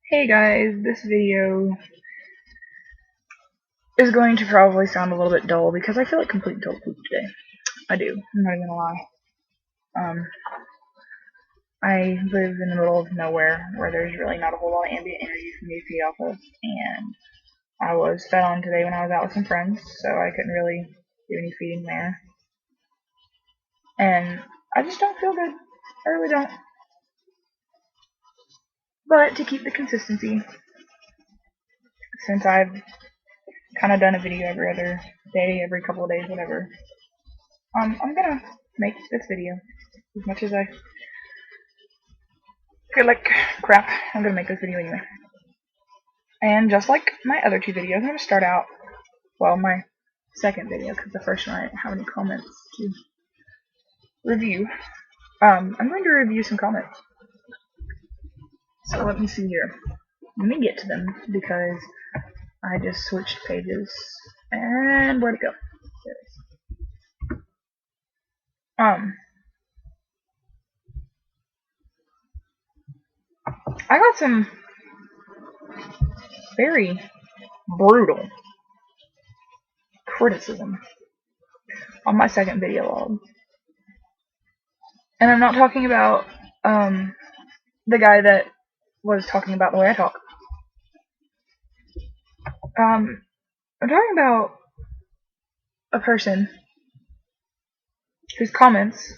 Hey guys, this video is going to probably sound a little bit dull because I feel like complete dull poop today. I do, I'm not even gonna lie. I live in the middle of nowhere where there's really not a whole lot of ambient energy for me to feed off of, and I was fed on today when I was out with some friends, so I couldn't really do any feeding there. And I just don't feel good. I really don't. But to keep the consistency, since I've kind of done a video every other day, every couple of days, whatever, I'm gonna make this video as much as I feel like crap. I'm gonna make this video anyway. And just like my other two videos, I'm gonna start out, well, my second video, because the first one I didn't have any comments to review. I'm going to review some comments. So let me see here. Let me get to them because I just switched pages. And where'd it go? There it is. I got some very brutal criticism on my second video log. And I'm not talking about the guy that was talking about the way I talk. I'm talking about a person whose comments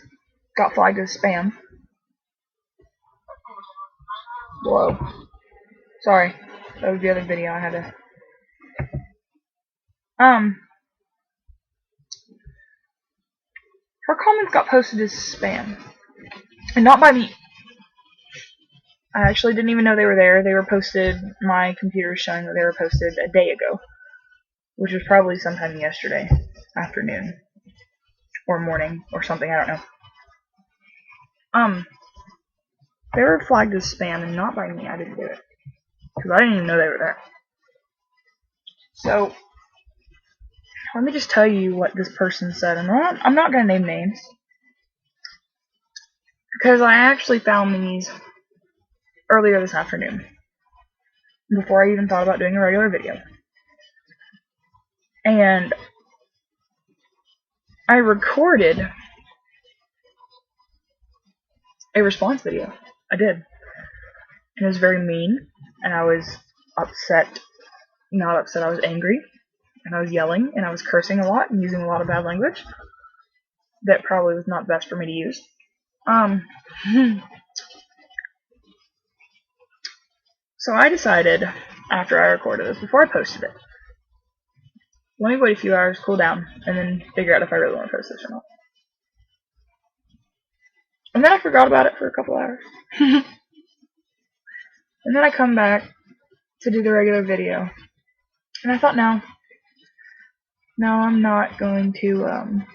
got flagged as spam. Whoa. Sorry. That was the other video I had to... Her comments got posted as spam. And not by me. I actually didn't even know they were there. They were posted, my computer is showing that they were posted a day ago. Which was probably sometime yesterday afternoon. Or morning, or something, I don't know. They were flagged as spam, and not by me. I didn't do it. Because I didn't even know they were there. So, let me just tell you what this person said. I'm not going to name names. Because I actually found these earlier this afternoon. Before I even thought about doing a regular video. And I recorded a response video. I did. And it was very mean. And I was upset. Not upset, I was angry. And I was yelling. And I was cursing a lot and using a lot of bad language. That probably was not best for me to use. So I decided, after I recorded this, before I posted it, let me wait a few hours, cool down, and then figure out if I really want to post this or not. And then I forgot about it for a couple hours. And then I come back to do the regular video. And I thought, no, I'm not going to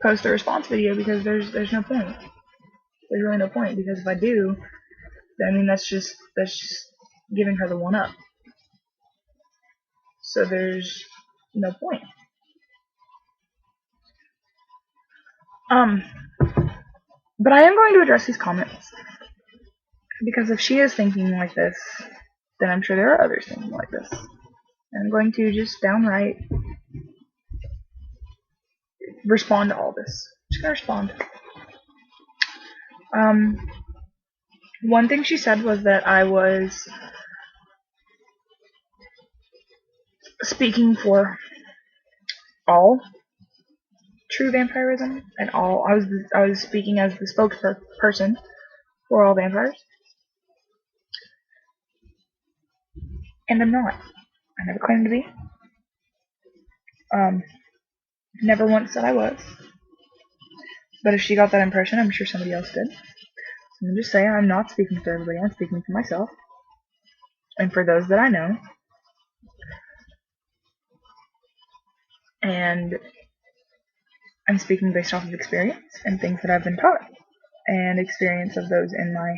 post a response video because there's no point. There's really no point, because if I do, I mean, that's just giving her the one up. So there's no point. But I am going to address these comments. Because if she is thinking like this, then I'm sure there are others thinking like this. And I'm going to just downright respond to all this. Just gonna respond. One thing she said was that I was speaking for all true vampirism, and I was speaking as the spokesperson for all vampires. And I'm not. I never claimed to be. Never once said I was. But if she got that impression, I'm sure somebody else did. So I'm just saying, I'm not speaking for everybody, I'm speaking for myself. And for those that I know. And I'm speaking based off of experience and things that I've been taught. And experience of those in my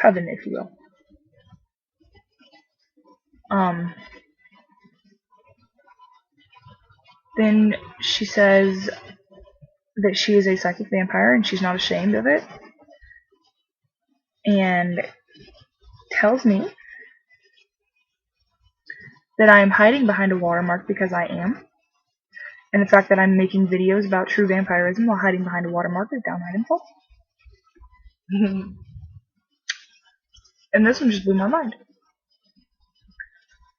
coven, if you will. Then she says that she is a psychic vampire and she's not ashamed of it. And tells me that I am hiding behind a watermark because I am. And the fact that I'm making videos about true vampirism while hiding behind a watermark is downright insult. And this one just blew my mind.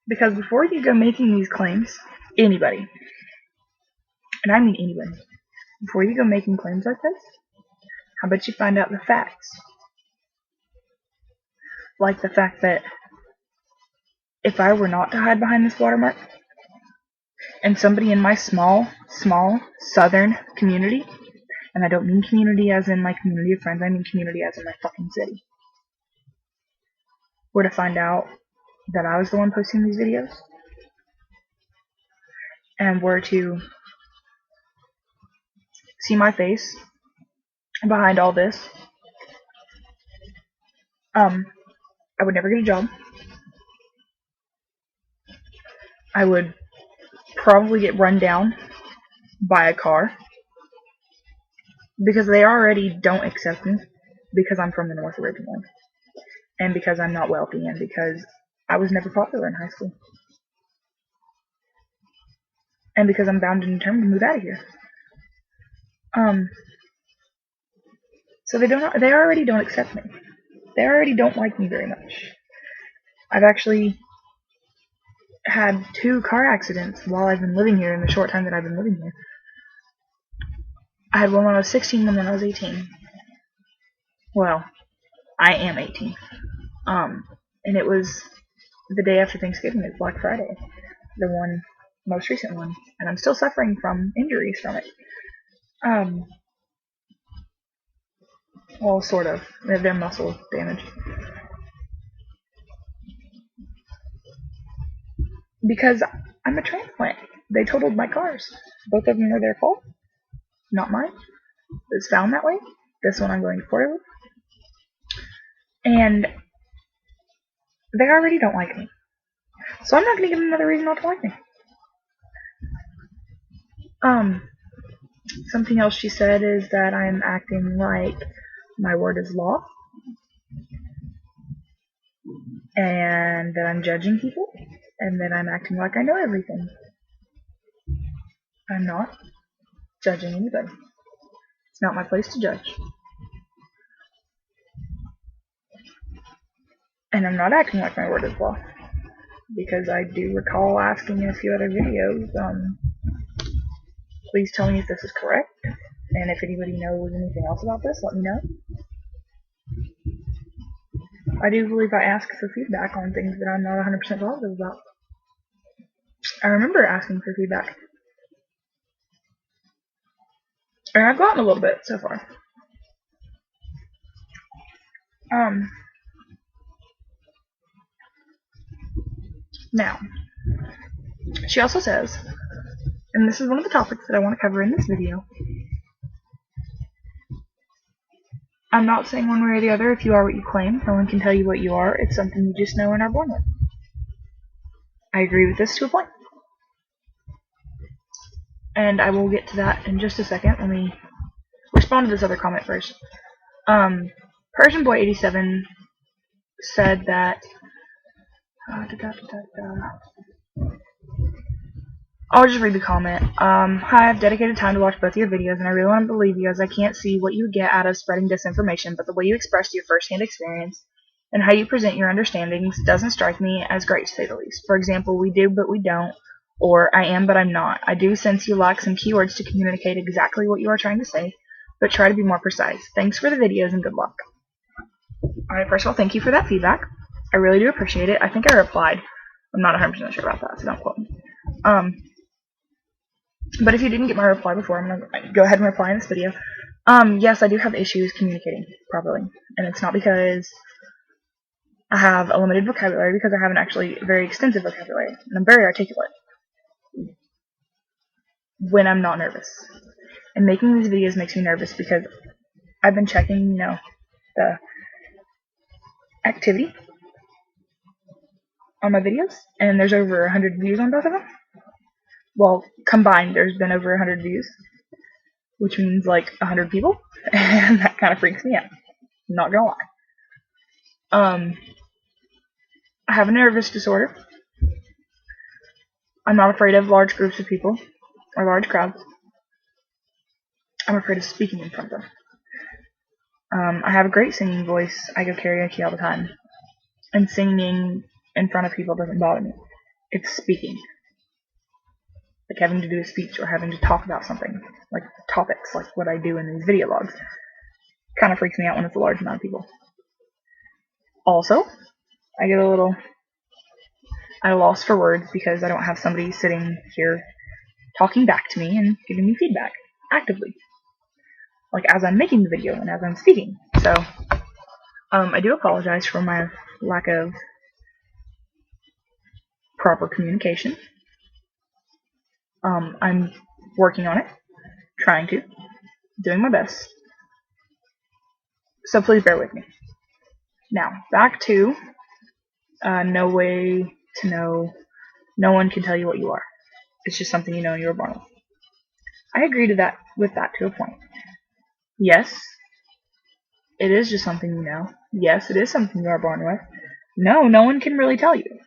Because before you go making these claims, anybody, and I mean anybody, before you go making claims like this, how about you find out the facts? Like the fact that if I were not to hide behind this watermark, and somebody in my small southern community, and I don't mean community as in my community of friends, I mean community as in my fucking city, were to find out that I was the one posting these videos, and were to see my face behind all this, I would never get a job. I would probably get run down by a car, because they already don't accept me because I'm from the north originally, and because I'm not wealthy, and because I was never popular in high school, and because I'm bound and determined to move out of here. So they already don't accept me. They already don't like me very much. I've actually had 2 car accidents while I've been living here in the short time that I've been living here. I had one when I was 16 and one when I was 18. Well, I am 18. And it was the day after Thanksgiving. It's Black Friday. The most recent one. And I'm still suffering from injuries from it. Well, sort of. They're muscle damage. Because I'm a transplant. They totaled my cars. Both of them were their fault. Not mine. It was found that way. This one I'm going to court with. And they already don't like me. So I'm not going to give them another reason not to like me. Something else she said is that I'm acting like my word is law. And that I'm judging people. And that I'm acting like I know everything. I'm not judging anybody. It's not my place to judge. And I'm not acting like my word is law. Because I do recall asking in a few other videos, please tell me if this is correct. And if anybody knows anything else about this, let me know. I do believe I ask for feedback on things that I'm not 100% positive about. I remember asking for feedback. And I've gotten a little bit so far. Now, she also says, and this is one of the topics that I want to cover in this video, I'm not saying one way or the other if you are what you claim. No one can tell you what you are. It's something you just know and are born with. I agree with this to a point. And I will get to that in just a second. Let me respond to this other comment first. Persian Boy 87 said that I'll just read the comment. Hi, I've dedicated time to watch both of your videos, and I really want to believe you as I can't see what you get out of spreading disinformation, but the way you express your first-hand experience and how you present your understandings doesn't strike me as great, to say the least. For example, we do but we don't, or I am but I'm not. I do sense you lack some keywords to communicate exactly what you are trying to say, but try to be more precise. Thanks for the videos and good luck. Alright, first of all, thank you for that feedback. I really do appreciate it. I think I replied. I'm not 100% sure about that, so don't quote me. But if you didn't get my reply before, I'm going to go ahead and reply in this video. Yes, I do have issues communicating properly. And it's not because I have a limited vocabulary, because I have an actually very extensive vocabulary. And I'm very articulate when I'm not nervous. And making these videos makes me nervous because I've been checking, the activity on my videos. And there's over 100 views on both of them. Well, combined, there's been over 100 views, which means like 100 people, and that kind of freaks me out. I'm not gonna lie. I have a nervous disorder. I'm not afraid of large groups of people or large crowds. I'm afraid of speaking in front of them. I have a great singing voice. I go karaoke all the time. And singing in front of people doesn't bother me. It's speaking. Like having to do a speech or having to talk about something. Like topics, like what I do in these video logs. Kind of freaks me out when it's a large amount of people. Also, I get a little at a loss for words because I don't have somebody sitting here talking back to me and giving me feedback actively. Like as I'm making the video and as I'm speaking. So, I do apologize for my lack of proper communication. I'm working on it, trying to, doing my best. So please bear with me. Now, back to no way to know. No one can tell you what you are. It's just something you know and you were born with. I agree with that to a point. Yes, it is just something you know. Yes, it is something you are born with. No, no one can really tell you.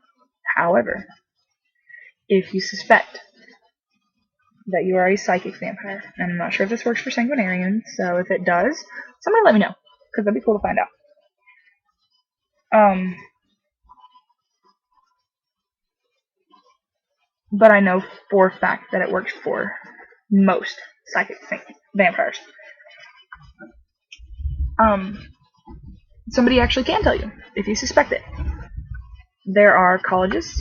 However, if you suspect that you are a psychic vampire, and I'm not sure if this works for sanguinarians, so if it does, somebody let me know, because that'd be cool to find out. But I know for a fact that it works for most psychic vampires. Somebody actually can tell you, if you suspect it. There are colleges.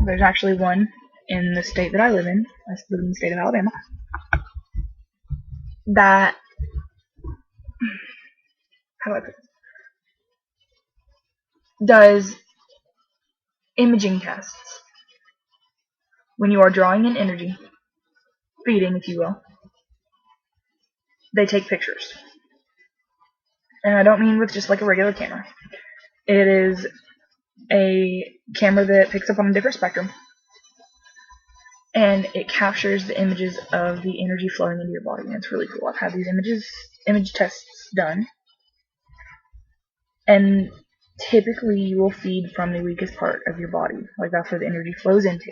There's actually one in the state that I live in. I live in the state of Alabama. That, how do I put it? Does imaging tests. When you are drawing in energy, feeding, if you will, they take pictures. And I don't mean with just like a regular camera. It is a camera that picks up on a different spectrum, and it captures the images of the energy flowing into your body, and it's really cool. I've had these image tests done, and typically you will feed from the weakest part of your body, like that's where the energy flows into.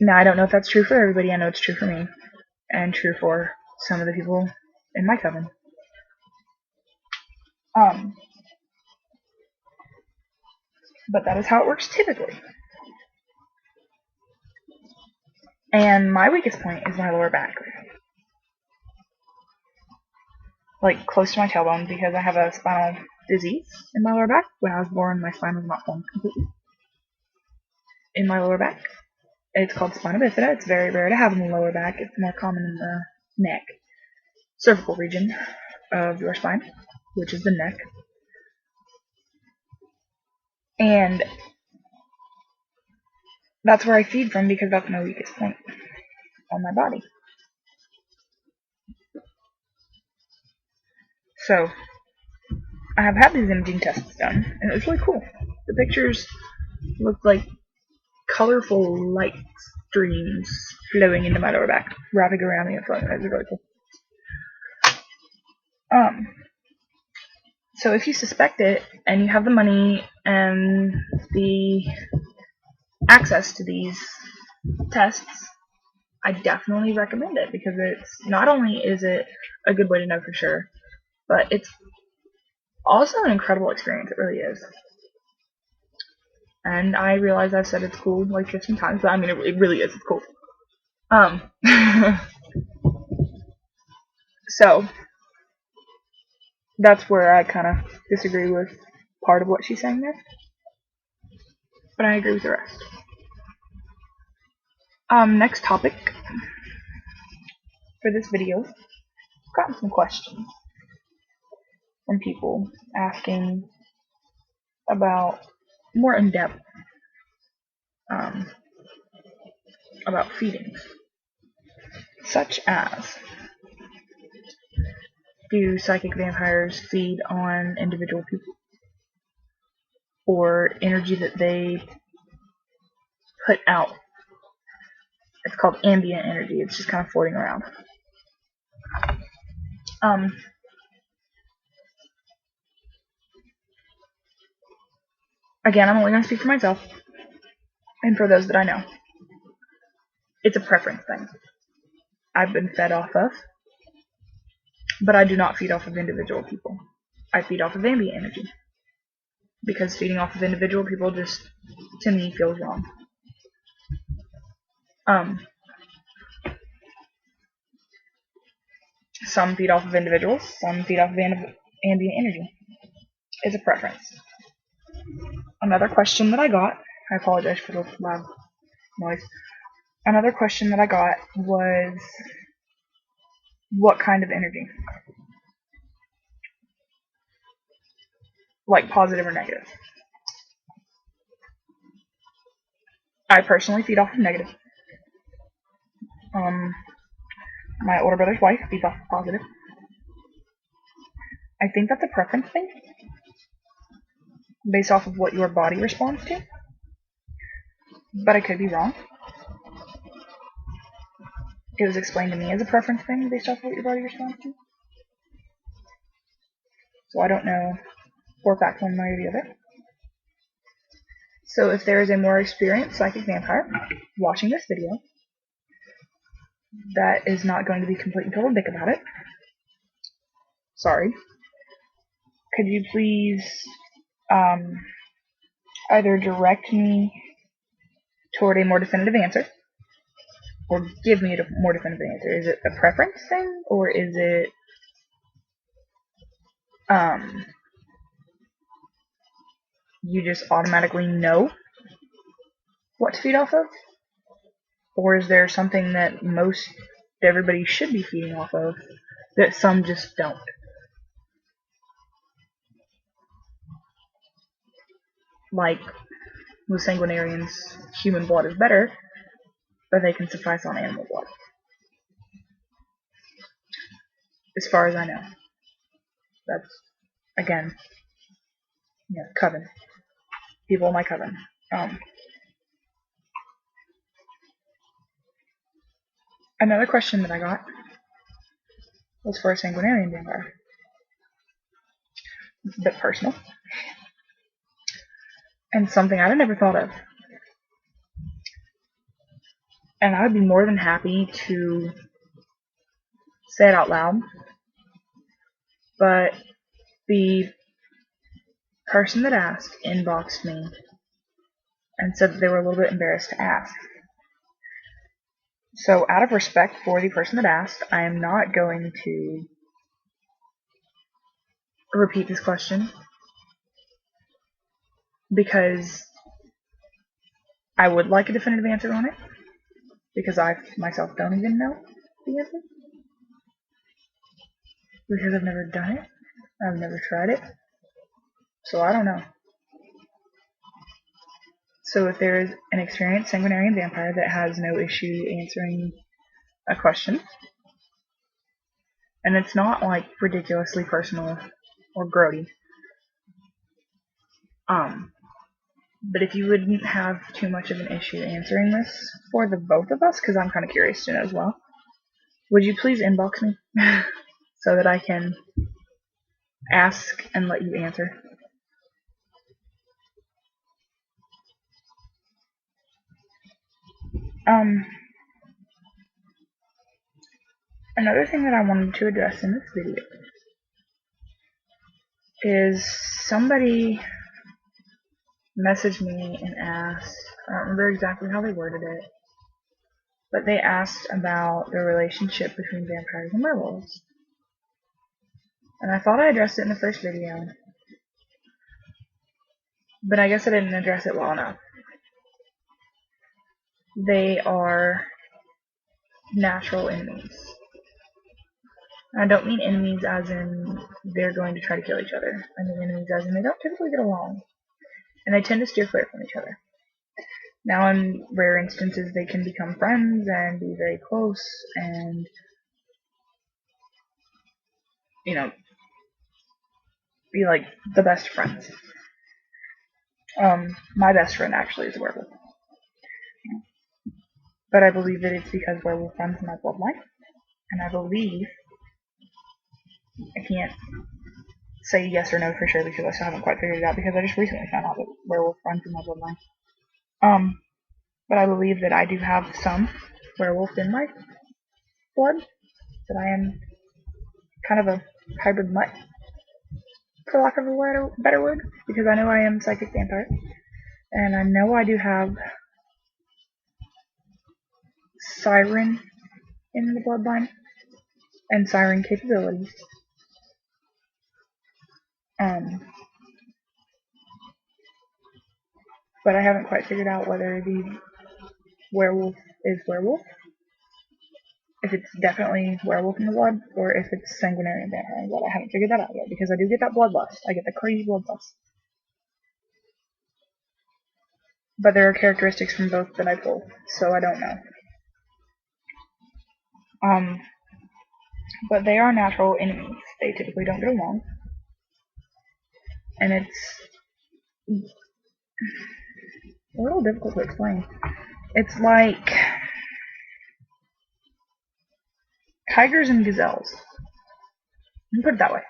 Now, I don't know if that's true for everybody. I know it's true for me, and true for some of the people in my coven. But that is how it works typically. And my weakest point is my lower back. Like, close to my tailbone, because I have a spinal disease in my lower back. When I was born, my spine was not formed completely in my lower back. It's called spina bifida. It's very rare to have in the lower back. It's more common in the neck, cervical region of your spine, which is the neck. And that's where I feed from, because that's my weakest point on my body. So, I have had these imaging tests done, and it was really cool. The pictures looked like colorful light streams flowing into my lower back, wrapping around me and flowing. It was really cool. So if you suspect it, and you have the money and the access to these tests, I definitely recommend it, because it's not only is it a good way to know for sure, but it's also an incredible experience. It really is. And I realize I've said it's cool like 15 times, but I mean, it really is. It's cool. So, that's where I kind of disagree with part of what she's saying there. But I agree with the rest. Next topic for this video. I've gotten some questions from people asking about more in depth about feedings, such as, do psychic vampires feed on individual people, or energy that they put out? It's called ambient energy. It's just kind of floating around. Again, I'm only going to speak for myself and for those that I know. It's a preference thing. I've been fed off of, but I do not feed off of individual people. I feed off of ambient energy. Because feeding off of individual people just, to me, feels wrong. Some feed off of individuals, some feed off of ambient energy. It's a preference. Another question that I got, I apologize for the loud noise. Another question that I got was, what kind of energy? Like positive or negative? I personally feed off of negative. My older brother's wife feeds off of positive. I think that's a preference thing, based off of what your body responds to. But I could be wrong. It was explained to me as a preference thing based off of what your body responds to. So I don't know for a fact one way or the other. So if there is a more experienced psychic vampire watching this video that is not going to be complete and total dick about it, sorry, could you please either direct me toward a more definitive answer, or give me a more definitive answer? Is it a preference thing, or is it you just automatically know what to feed off of? Or is there something that everybody should be feeding off of that some just don't? Like, with sanguinarians, human blood is better, but they can suffice on animal blood. As far as I know. That's, again, coven. People in my coven. Another question that I got was for a sanguinarian vampire. It's a bit personal. And something I'd never thought of. And I would be more than happy to say it out loud. But the person that asked inboxed me and said that they were a little bit embarrassed to ask. So out of respect for the person that asked, I am not going to repeat this question, because I would like a definitive answer on it, because I myself don't even know the answer, because I've never done it, I've never tried it, so I don't know. So if there is an experienced sanguinarian vampire that has no issue answering a question, and it's not like ridiculously personal or grody, but if you wouldn't have too much of an issue answering this for the both of us, because I'm kind of curious to know as well, would you please inbox me so that I can ask and let you answer? Another thing that I wanted to address in this video is somebody messaged me and asked, I don't remember exactly how they worded it, but they asked about the relationship between vampires and werewolves. And I thought I addressed it in the first video, but I guess I didn't address it well enough. They are natural enemies. I don't mean enemies as in they're going to try to kill each other. I mean enemies as in they don't typically get along, and they tend to steer clear from each other. Now, in rare instances, they can become friends and be very close and, be like the best friends. My best friend actually is a werewolf. But I believe that it's because werewolf runs in my bloodline. And I believe, I can't say yes or no for sure because I still haven't quite figured it out because I just recently found out that werewolf runs in my bloodline. But I believe that I do have some werewolf in my blood, that I am kind of a hybrid mutt, for lack of a better word, because I know I am psychic vampire, and I know I do have siren in the bloodline, and siren capabilities. But I haven't quite figured out whether the werewolf is werewolf, if it's definitely werewolf in the blood, or if it's sanguinary and vampire in the blood. I haven't figured that out yet, because I do get that bloodlust. I get the crazy bloodlust. But there are characteristics from both that I pull, so I don't know. But they are natural enemies. They typically don't get along. And it's a little difficult to explain. It's like tigers and gazelles. You can put it that way.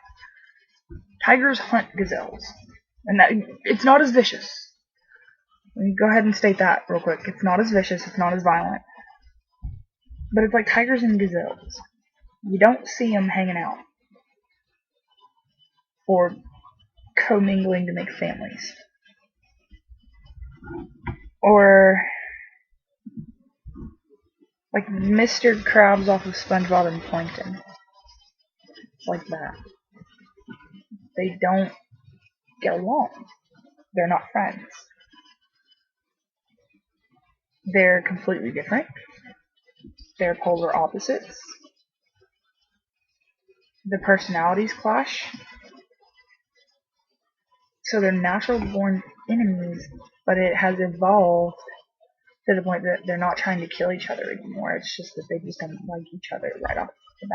Tigers hunt gazelles. And that it's not as vicious. Let me go ahead and state that real quick. It's not as vicious, it's not as violent. But it's like tigers and gazelles. You don't see them hanging out or commingling to make families. Or like Mr. Krabs off of SpongeBob and Plankton. It's like that. They don't get along. They're not friends. They're completely different. They're polar opposites. The personalities clash. So they're natural born enemies, but it has evolved to the point that they're not trying to kill each other anymore. It's just that they just don't like each other right off the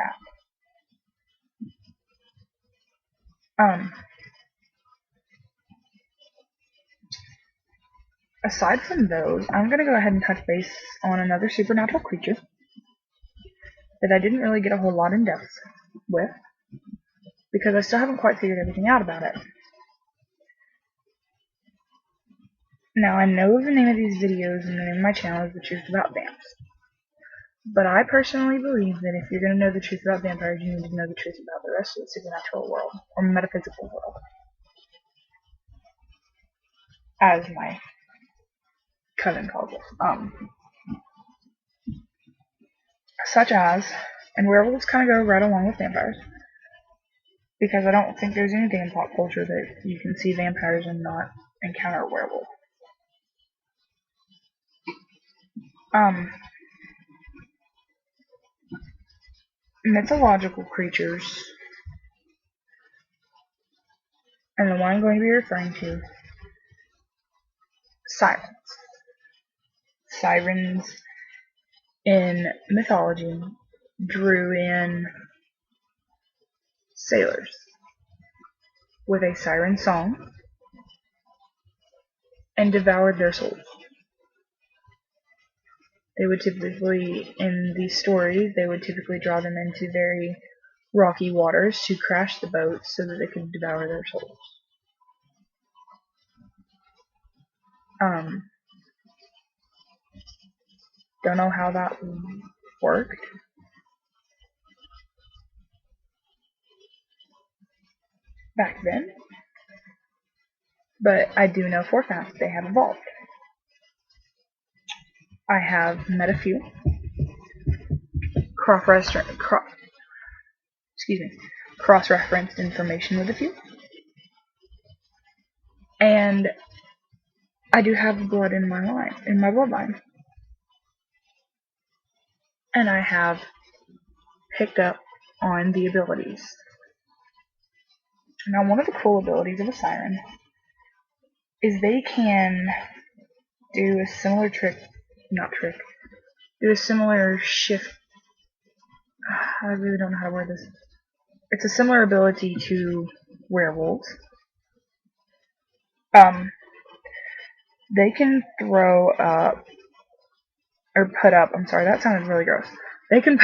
bat. Aside from those, I'm going to go ahead and touch base on another supernatural creature that I didn't really get a whole lot in depth with, because I still haven't quite figured everything out about it. Now, I know the name of these videos and the name of my channel is The Truth About Vamps, but I personally believe that if you're going to know the truth about vampires, you need to know the truth about the rest of the supernatural world, or metaphysical world, as my cousin calls it. Such as, and werewolves kind of go right along with vampires, because I don't think there's anything in pop culture that you can see vampires and not encounter a werewolf. Mythological creatures, and the one I'm going to be referring to, sirens. Sirens in mythology drew in sailors with a siren song and devoured their souls. They would typically, in these stories, they would typically draw them into very rocky waters to crash the boats so that they could devour their souls. Don't know how that worked. Back then. But I do know for a fact they have evolved. I have met a few. Cross-referenced information with a few. And I do have blood in my bloodline. And I have picked up on the abilities. Now, one of the cool abilities of a siren is they can do a similar do a similar shift. I really don't know how to word this. It's a similar ability to werewolves. They can throw up, or put up, I'm sorry, that sounded really gross. They can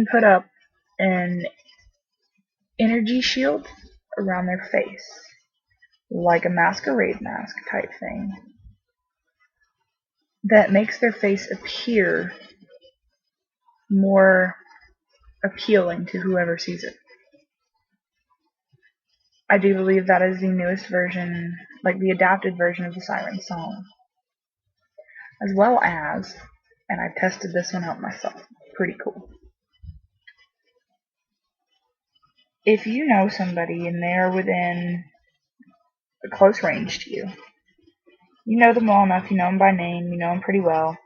put up an energy shield around their face, like a masquerade mask type thing, that makes their face appear more appealing to whoever sees it. I do believe that is the newest version, like the adapted version of the Siren song. As well as, and I've tested this one out myself, pretty cool. If you know somebody and they're within a close range to you, you know them well enough, you know them by name, you know them pretty well.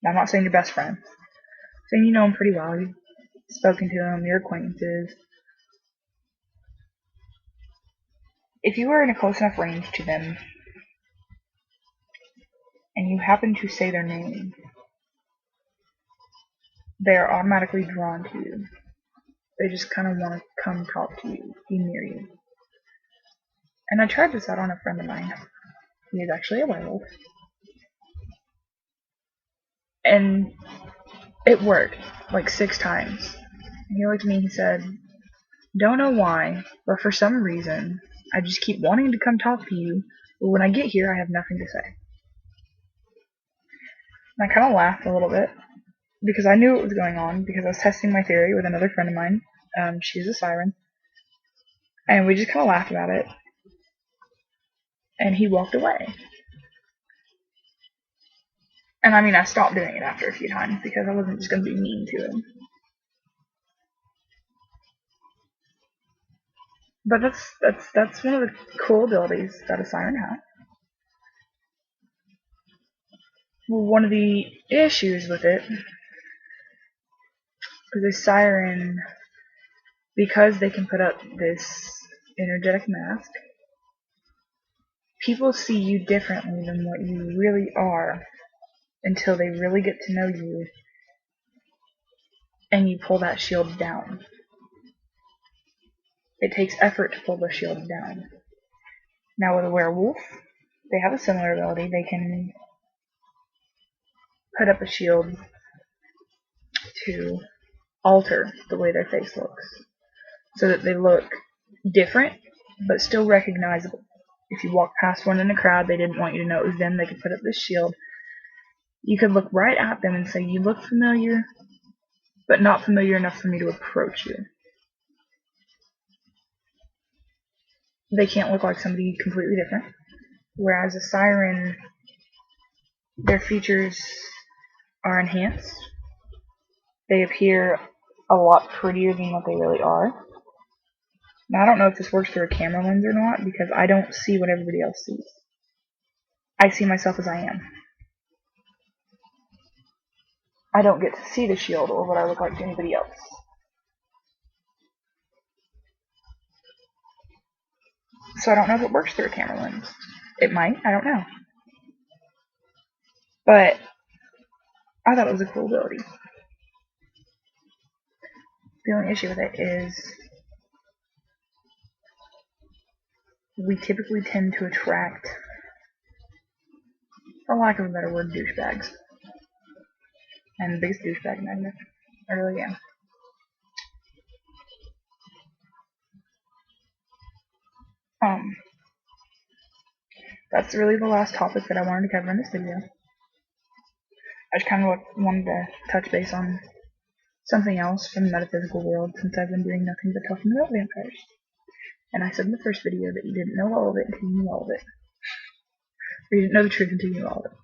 I'm not saying your best friend. I'm saying you know them pretty well, you've spoken to them, your acquaintances. If you are in a close enough range to them, and you happen to say their name, they are automatically drawn to you. They just kind of want to come talk to you, be near you. And I tried this out on a friend of mine. He is actually a werewolf. And it worked, like 6 times. He looked at me and he said, "Don't know why, but for some reason, I just keep wanting to come talk to you, but when I get here, I have nothing to say." And I kind of laughed a little bit, because I knew what was going on, because I was testing my theory with another friend of mine. She's a siren. And we just kind of laughed about it. And he walked away. And I mean, I stopped doing it after a few times, because I wasn't just going to be mean to him. But that's one of the cool abilities that a siren has. Well, one of the issues with it is a siren, because they can put up this energetic mask, people see you differently than what you really are until they really get to know you and you pull that shield down. It takes effort to pull the shield down. Now with a werewolf, they have a similar ability. They can put up a shield to alter the way their face looks, so that they look different, but still recognizable. If you walk past one in a crowd, they didn't want you to know it was them, they could put up this shield. You could look right at them and say, "You look familiar, but not familiar enough for me to approach you." They can't look like somebody completely different. Whereas a siren, their features are enhanced. They appear a lot prettier than what they really are. Now, I don't know if this works through a camera lens or not, because I don't see what everybody else sees. I see myself as I am. I don't get to see the shield or what I look like to anybody else. So I don't know if it works through a camera lens. It might, I don't know. But I thought it was a cool ability. The only issue with it is we typically tend to attract, for lack of a better word, douchebags. And the biggest douchebag magnet. I really am. That's really the last topic that I wanted to cover in this video. I just kind of wanted to touch base on something else from the metaphysical world, since I've been doing nothing but talking about vampires. And I said in the first video that you didn't know all of it until you knew all of it. Or you didn't know the truth until you knew all of it.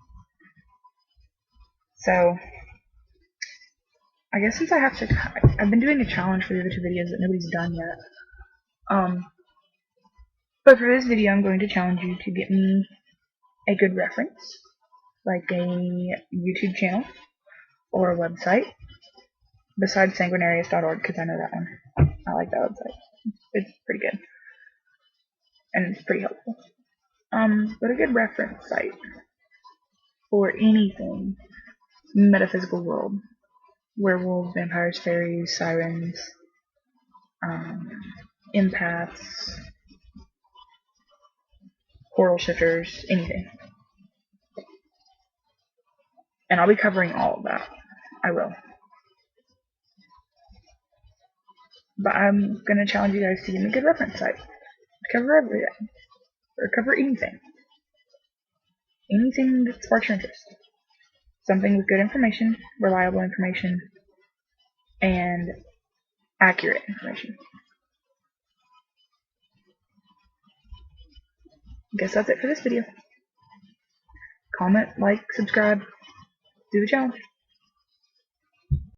So, I guess since I've been doing a challenge for the other 2 videos that nobody's done yet. But for this video, I'm going to challenge you to get me a good reference, like a YouTube channel or a website, besides sanguinarius.org, because I know that one. I like that website. It's pretty good. And it's pretty helpful. But a good reference site for anything metaphysical world. Werewolves, vampires, fairies, sirens, empaths, portal shifters, anything. And I'll be covering all of that. I will. But I'm going to challenge you guys to give me a good reference site to cover everything, or cover anything. Anything that sparks your interest. Something with good information, reliable information, and accurate information. I guess that's it for this video. Comment, like, subscribe, do the challenge.